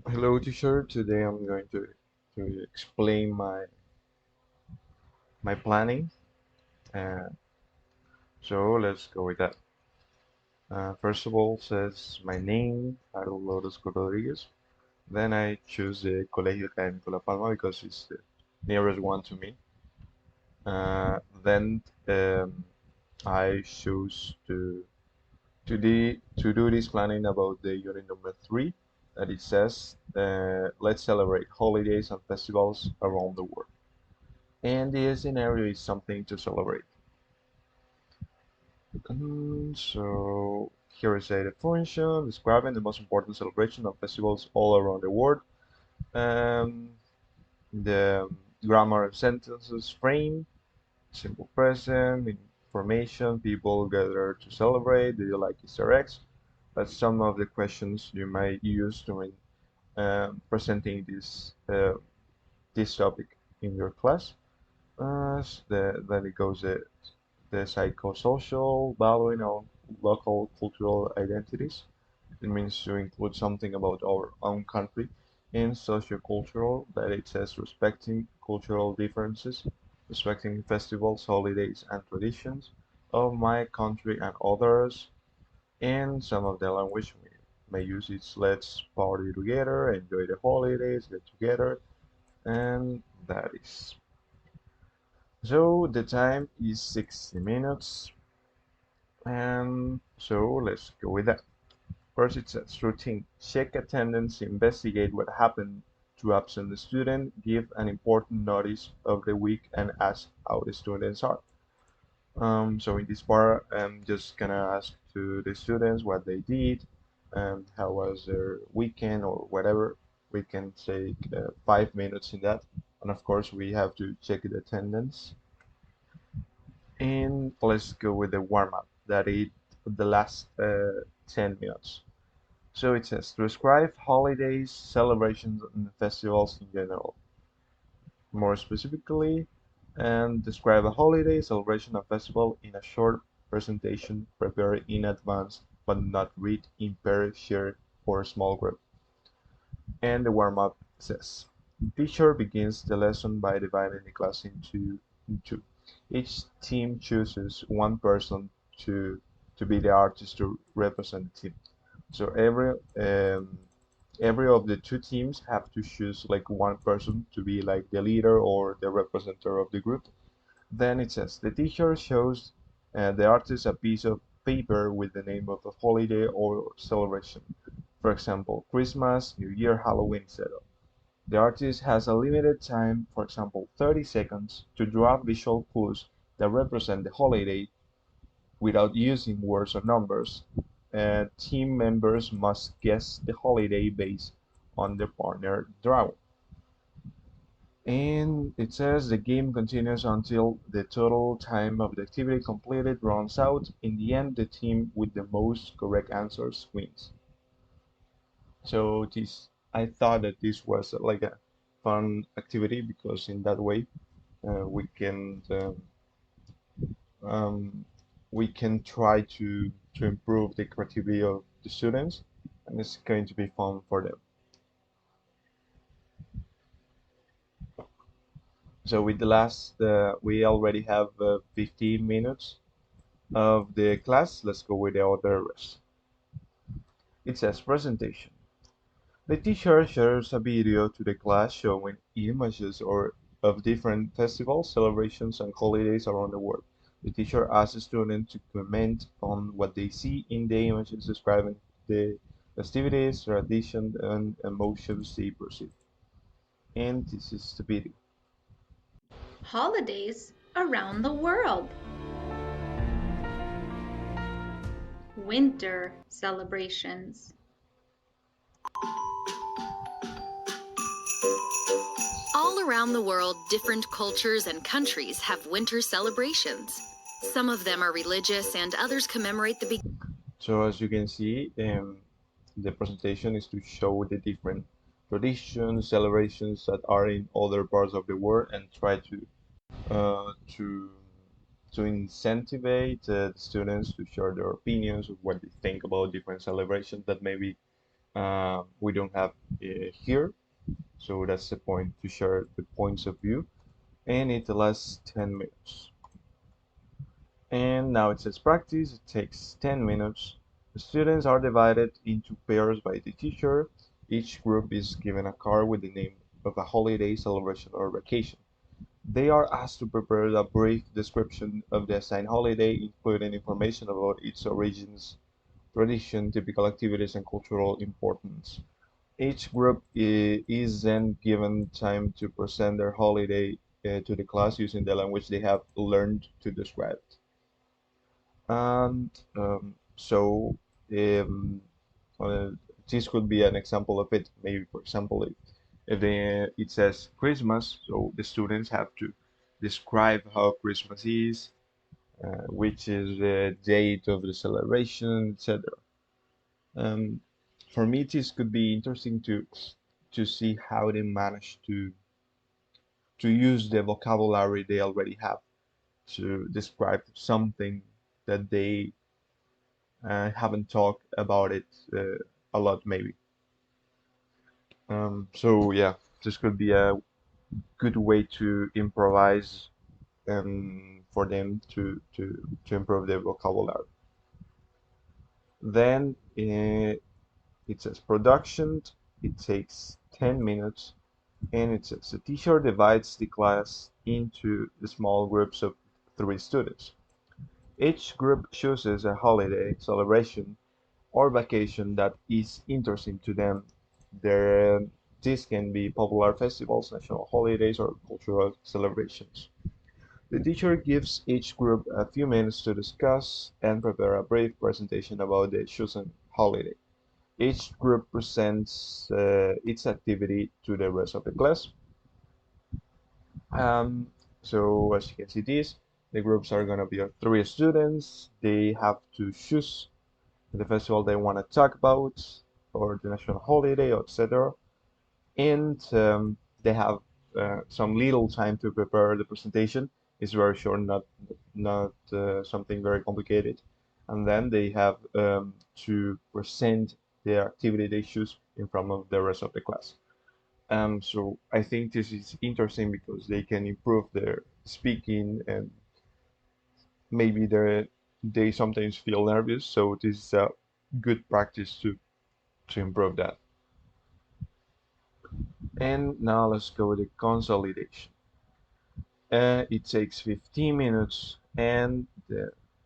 Hello, teacher. Today I'm going to explain my planning. Uh, so let's go with that. First of all, says my name, Harold Lourdes Rodriguez. Then I choose the Colegio Académico La Palma because it's the nearest one to me. Then I choose to do this planning about the unit number three that it says let's celebrate holidays and festivals around the world. And this scenario is something to celebrate. So here is a definition describing the most important celebration of festivals all around the world. Um, the grammar and sentences frame, simple present, information, people gather to celebrate. Do you like Easter eggs? That's some of the questions you might use during presenting this topic in your class. Then it goes the psychosocial valuing on local cultural identities. It means to include something about our own country. In sociocultural, that it says respecting cultural differences, respecting festivals, holidays, and traditions of my country and others. And some of the language we may use is let's party together, enjoy the holidays, get together, and that is. So the time is 60 minutes, and so let's go with that. First, it says routine. Check attendance, investigate what happened to absent the student, give an important notice of the week, and ask how the students are. So in this part, I'm just gonna ask to the students what they did, how was their weekend or whatever. We can take 5 minutes in that, and of course we have to check the attendance. And let's go with the warm up. That is the last 10 minutes. So it says to describe holidays, celebrations, and festivals in general. More specifically, and describe a holiday, celebration, or festival in a short presentation prepared in advance but not read in pair, shared, or small group. And the warm-up says, teacher begins the lesson by dividing the class into. Each team chooses one person to be the artist to represent the team. So every of the two teams have to choose like one person to be like the leader or the representative of the group. Then it says the teacher shows the artist a piece of paper with the name of a holiday or celebration. For example, Christmas, New Year, Halloween, etc. The artist has a limited time, for example, 30 seconds, to draw visual clues that represent the holiday without using words or numbers. Team members must guess the holiday based on the partner drawing. And it says the game continues until the total time of the activity completed runs out. In the end, the team with the most correct answers wins. So this, I thought that this was like a fun activity because in that way um, we can try to improve the creativity of the students, and it's going to be fun for them. So with the last, we already have 15 minutes of the class. Let's go with the other rest. It says presentation. The teacher shares a video to the class showing images or of different festivals, celebrations, and holidays around the world. The teacher asks the students to comment on what they see in the images describing the festivities, traditions, and emotions they perceive. And this is the video. Holidays around the world. Winter celebrations. All around the world, different cultures and countries have winter celebrations. Some of them are religious and others commemorate the beginning. So as you can see, the presentation is to show the different traditions, celebrations that are in other parts of the world and try uh, to to incentivize the students to share their opinions of what they think about different celebrations that maybe we don't have here. So that's the point, to share the points of view, and it lasts 10 minutes. And now it says practice. It takes 10 minutes. The students are divided into pairs by the teacher. Each group is given a card with the name of a holiday, celebration, or vacation. They are asked to prepare a brief description of the assigned holiday, including information about its origins, tradition, typical activities, and cultural importance. Each group is then given time to present their holiday to the class using the language they have learned to describe it. And so um, uh, this could be an example of it. Maybe, for example, if it says Christmas, so the students have to describe how Christmas is, which is the date of the celebration, etc. Um, for me, this could be interesting to see how they manage to use the vocabulary they already have to describe something that they haven't talked about it a lot, maybe. So yeah, this could be a good way to improvise for them to improve their vocabulary. Then it says production. It takes 10 minutes, and it says the teacher divides the class into the small groups of 3 students. Each group chooses a holiday, celebration, or vacation that is interesting to them. There, this can be popular festivals, national holidays, or cultural celebrations. The teacher gives each group a few minutes to discuss and prepare a brief presentation about the chosen holiday. Each group presents its activity to the rest of the class. Um, so as you can see this, the groups are going to be of 3 students. They have to choose the festival they want to talk about, or the national holiday, etc. And they have some little time to prepare the presentation. It's very short, not something very complicated. And then they have to present their activity they choose in front of the rest of the class. So I think this is interesting because they can improve their speaking, and maybe they sometimes feel nervous. So this is a good practice to improve that. And now let's go with the consolidation. It takes 15 minutes, and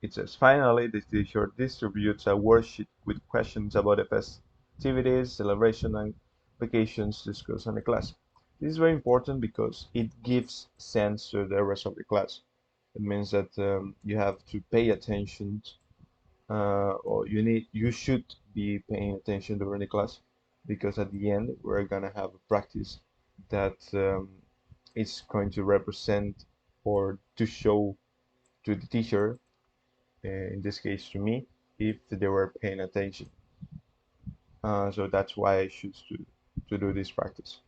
it says finally the teacher distributes a worksheet with questions about the festivities, celebration, and vacations discussed in the class. This is very important because it gives sense to the rest of the class. It means that you have to pay attention, or you should be paying attention during the class, because at the end we're gonna have a practice that is going to represent or to show to the teacher, in this case to me, if they were paying attention. So that's why I choose to do this practice.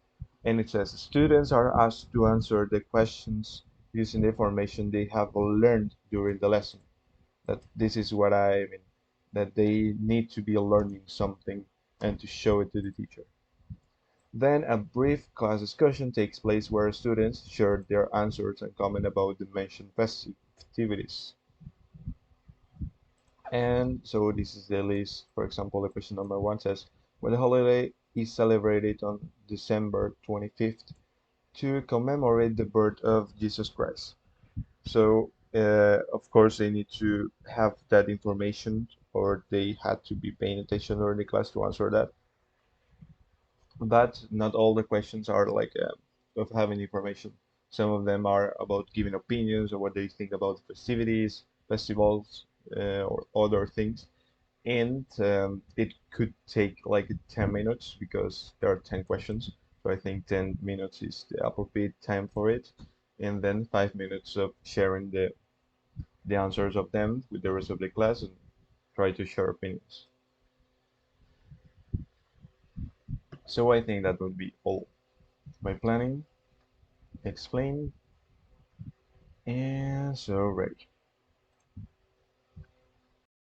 And it says students are asked to answer the questions using the information they have learned during the lesson. That this is what I mean, that they need to be learning something and to show it to the teacher. Then a brief class discussion takes place where students share their answers and comment about the mentioned festivities. And so this is the list. For example, the question number 1 says, when the holiday is celebrated on December 25th to commemorate the birth of Jesus Christ. So, of course, they need to have that information, or they had to be paying attention during the class to answer that. But not all the questions are like of having information. Some of them are about giving opinions or what they think about festivities, festivals, or other things. And it could take like 10 minutes because there are 10 questions. So I think 10 minutes is the appropriate time for it. And then 5 minutes of sharing the answers of them with the rest of the class and try to share opinions. So I think that would be all. My planning, explain, and so ready.